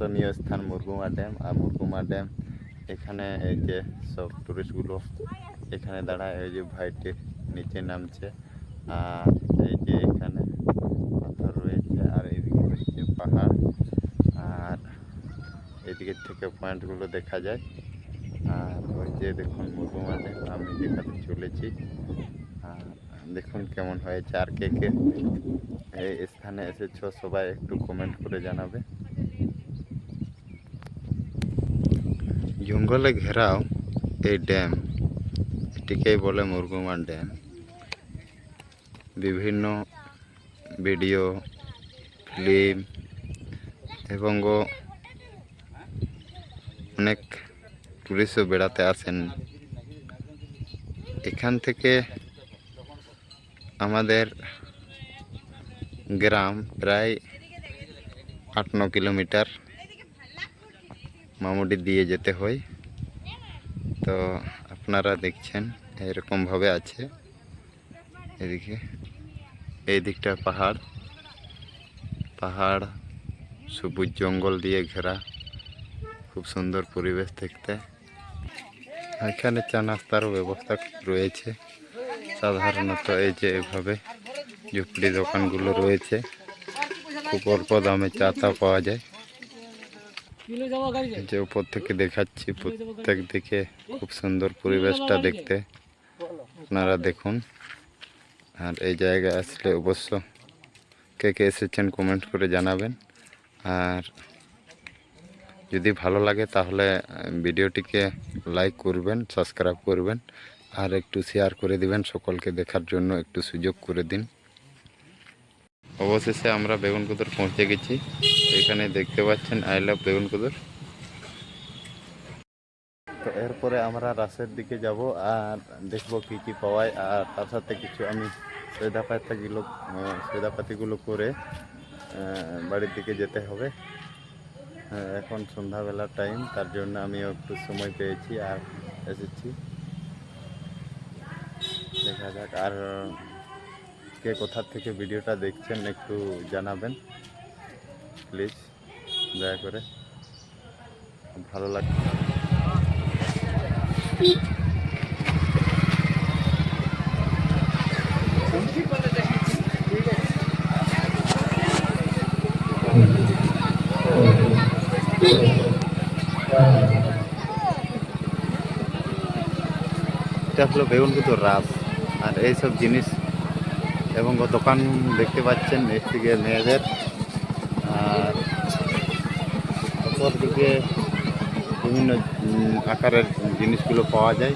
দর্শনীয় স্থান মুরগুমা ড্যাম। আর মুরগুমা ড্যাম এখানে এই যে সব টুরিস্টগুলো এখানে দাঁড়ায়, এই যে ভাইটি নিচে নামছে। আর এই যে এখানে পাথর রয়েছে, আর এইদিকে হচ্ছে পাহাড়, আর এদিকের থেকে পয়েন্টগুলো দেখা যায়। আর ওই যে দেখুন মুরগুমা ড্যাম আমি দেখাতে চলেছি। আর দেখুন কেমন হয়েছে। আর কে কে এই স্থানে এসেছ সবাই একটু কমেন্ট করে জানাবে। জঙ্গলে ঘেরাও এই ড্যাম, এটিকেই বলে মুরগুমা ড্যাম। বিভিন্ন ভিডিও, ফিল্ম এবং অনেক টুরিস্টও বেড়াতে আসেন। এখান থেকে আমাদের গ্রাম প্রায় 8-9 কিলোমিটার মামুডি দিয়ে যেতে হয়। তো আপনারা দেখছেন এরকমভাবে আছে। এদিকে এই দিকটা পাহাড়, পাহাড় সবুজ জঙ্গল দিয়ে ঘেরা, খুব সুন্দর পরিবেশ দেখতে। এখানে চা নাস্তারও ব্যবস্থা রয়েছে। সাধারণত এই যে এভাবে ঝুপড়ি দোকানগুলো রয়েছে, খুব অল্প দামে চা তা পাওয়া যায়। যে উপর থেকে দেখাচ্ছি, প্রত্যেক দিকে খুব সুন্দর পরিবেশটা দেখতে, আপনারা দেখুন। আর এই জায়গায় আসলে অবশ্য কে কে এসেছেন কমেন্ট করে জানাবেন। আর যদি ভালো লাগে তাহলে ভিডিওটিকে লাইক করবেন, সাবস্ক্রাইব করবেন, আর একটু শেয়ার করে দিবেন, সকলকে দেখার জন্য একটু সুযোগ করে দিন। অবশেষে আমরা বেগুনকুদর পৌঁছে গেছি। এখানে দেখতে পাচ্ছেন আই লাভ বেগুনকুদর। তো এরপরে আমরা রাস্তার দিকে যাব আর দেখব কি কি পাওয়ায়। আর তার সাথে কিছু আমি সৈদাপাতিগুলো করে বাড়ির দিকে যেতে হবে। এখন সন্ধ্যাবেলার টাইম, তার জন্য আমিও একটু সময় পেয়েছি আর এসেছি। দেখা যাক। আর কে কোথা থেকে ভিডিওটা দেখছেন একটু জানাবেন প্লিজ, দয়া করে। ভালো লাগছে। এটা হলো বেগুনকুদর রাস। আর এইসব জিনিস এবং দোকান দেখতে পাচ্ছেন এর থেকে মেয়েদের। আর অপর দিকে বিভিন্ন আকারের জিনিসগুলো পাওয়া যায়।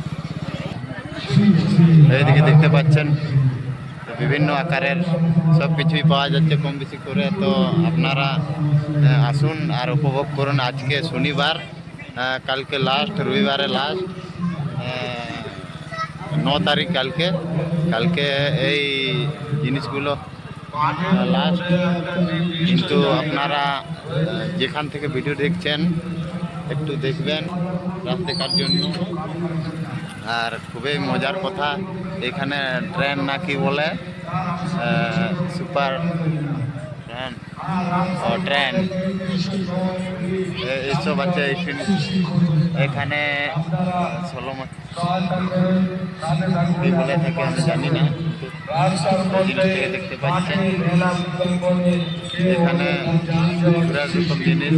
এইদিকে দেখতে পাচ্ছেন বিভিন্ন আকারের সব কিছুই পাওয়া যাচ্ছে কম বেশি করে। তো আপনারা আসুন আর উপভোগ করুন। আজকে শনিবার, কালকে লাস্ট, রবিবারে লাস্ট, 9 তারিখ কালকে এই জিনিসগুলো লাস্ট। কিন্তু আপনারা যেখান থেকে ভিডিও দেখছেন একটু দেখবেন রাত দেখার জন্য। আর খুবই মজার কথা, এখানে ট্রেন নাকি বলে সুপার ট্রেন এইসব আছে। এখানে কি বলে থাকে আমি জানি না, জিনিসটাকে দেখতে পাচ্ছেন। এখানে সব জিনিস।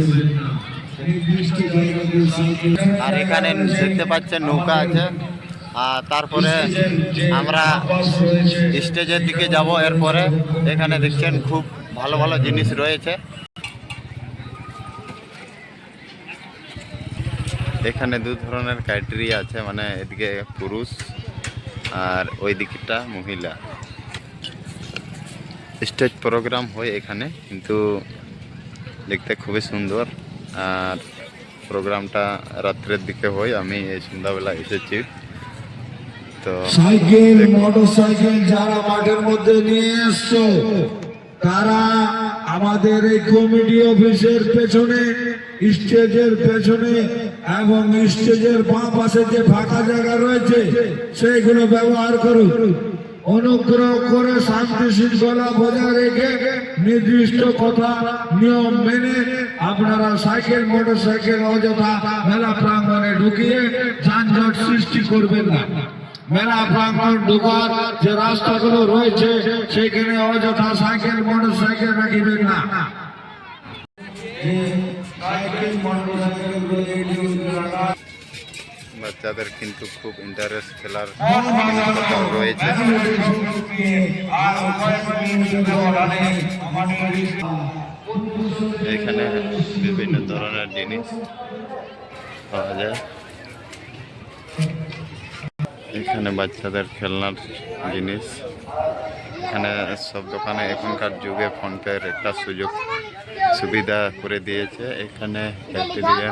আর এখানে দেখতে পাচ্ছেন নৌকা আছে। আর তারপরে আমরা স্টেজের দিকে যাব। এরপরে এখানে দেখছেন খুব ভালো ভালো জিনিস রয়েছে। এখানে দু ধরনের ক্রাইটেরিয়া আছে, মানে এদিকে পুরুষ আর ওই দিকটা মহিলা। স্টেজ প্রোগ্রাম হয় এখানে, কিন্তু দেখতে খুবই সুন্দর। আর প্রোগ্রামটা রাত্রের দিকে হয়। আমি এই সন্ধ্যাবেলা এসেছি। তো সাইকেল, মোটরসাইকেল যারা মাঠের মধ্যে নিয়ে এসছো, তারা আমাদের এই কমিটি অফিসের পেছনে, স্টেজের পেছনে এবং স্টেজের বাঁ পাশে যে ফাঁকা জায়গা রয়েছে সেইগুলো ব্যবহার করুন। অনুগ্রহ করে শান্তি শৃঙ্খলা বজায় রেখে নির্দিষ্ট কথা নিয়ম মেনে আপনারা সাইকেল মোটরসাইকেল অযথা মেলা প্রাঙ্গণে ঢুকিয়ে যানজট সৃষ্টি করবেন না। মেলা প্রাঙ্গণ ঢোকার যে রাস্তাগুলো রয়েছে সেখানে অযথা সাইকেল মোটরসাইকেল রাখিবেন না। বাচ্চাদের কিন্তু খুব ইন্টারেস্ট খেলার রয়েছে। এখানে বিভিন্ন ধরনের জিনিস পাওয়া যায়। এখানে বাচ্চাদের খেলনার জিনিস, এখানে সব দোকানে এখনকার যুগে ফোনপের একটা সুবিধা করে দিয়েছে। এখানে খেলতে দিয়ে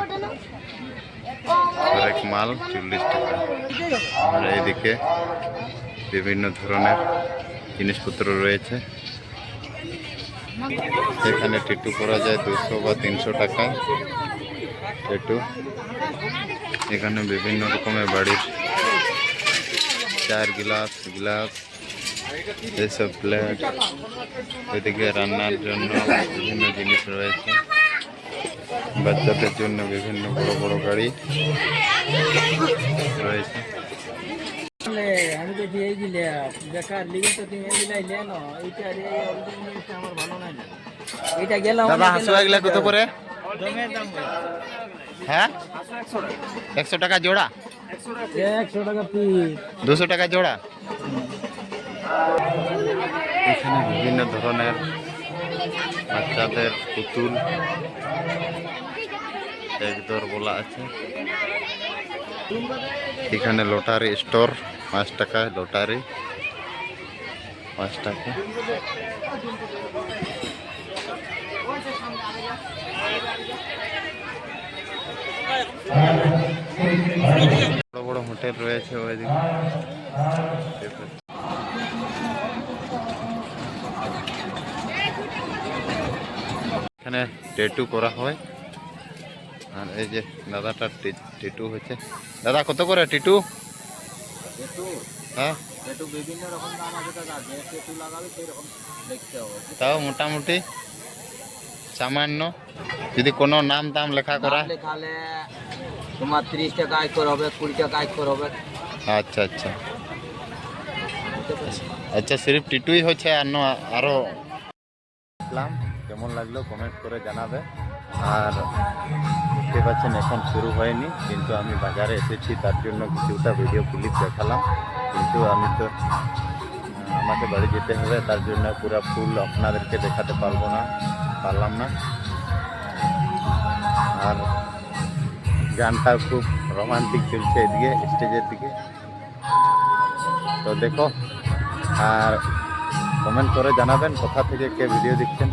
হরেক মাল 40 টাকা। আর এইদিকে বিভিন্ন ধরনের জিনিসপত্র রয়েছে। এখানে টিটু করা যায় 200 বা 300 টাকায় টিটু। এখানে বিভিন্ন রকমের বাড়ির চার গ্লাস এইসব প্লেট। এদিকে রান্নার জন্য বিভিন্ন জিনিস রয়েছে। বাচ্চাদের জন্য বিভিন্ন বড় বড় গাড়ি রয়েছে। আমি তো দিয়ে দিলাম বেকার লিগে তো তুমি এগুলাই লেনো। এইটা রে আমার ভালো নাই না। এটা গেলাম দাদা হাসুয়া এগুলা কত করে? জমের দাম হ্যাঁ 100 টাকা জোড়া, 100 টাকা পিস, 200 টাকা জোড়া। এখানে বিভিন্ন ধরনের বাচ্চাদের পুতুল একদর বলা আছে। এখানে লটারি স্টোর 5 টাকায় লটারি 5 টাকা। বড় বড় হোটেল রয়েছে ওইদিকে। এখানে ট্যাটু করা হয়। আর এই যে দাদাটা টিটু হচ্ছে। দাদা কত করে টিটু? হ্যাঁ একটু বিভিন্ন রকম দাম আছে দাদা। যে একটু লাগাবে সেই রকম দেখতে হবে। তাও মোটামুটি সামান্য যদি কোনো নাম দাম লেখা করা। লেখালে তোমার 30 টাকা আয় করে হবে, 20 টাকা আয় করে হবে। আচ্ছা আচ্ছা আচ্ছা, সিরিফ টিটুই হচ্ছে আর আরো কেমন লাগলো কমেন্ট করে জানাবে। আর দেখতে পাচ্ছেন এখন শুরু হয়নি, কিন্তু আমি বাজারে এসেছি তার জন্য কিছুটা ভিডিও ক্লিপ দেখালাম। কিন্তু আমি তো আমাকে বাড়ি যেতে হবে, তার জন্য পুরো ফুল আপনাদেরকে দেখাতে পারলাম না। আর গানটা খুব রোমান্টিক চলছে এদিকে স্টেজের দিকে। তো দেখো আর কমেন্ট করে জানাবেন কোথা থেকে কে ভিডিও দেখছেন।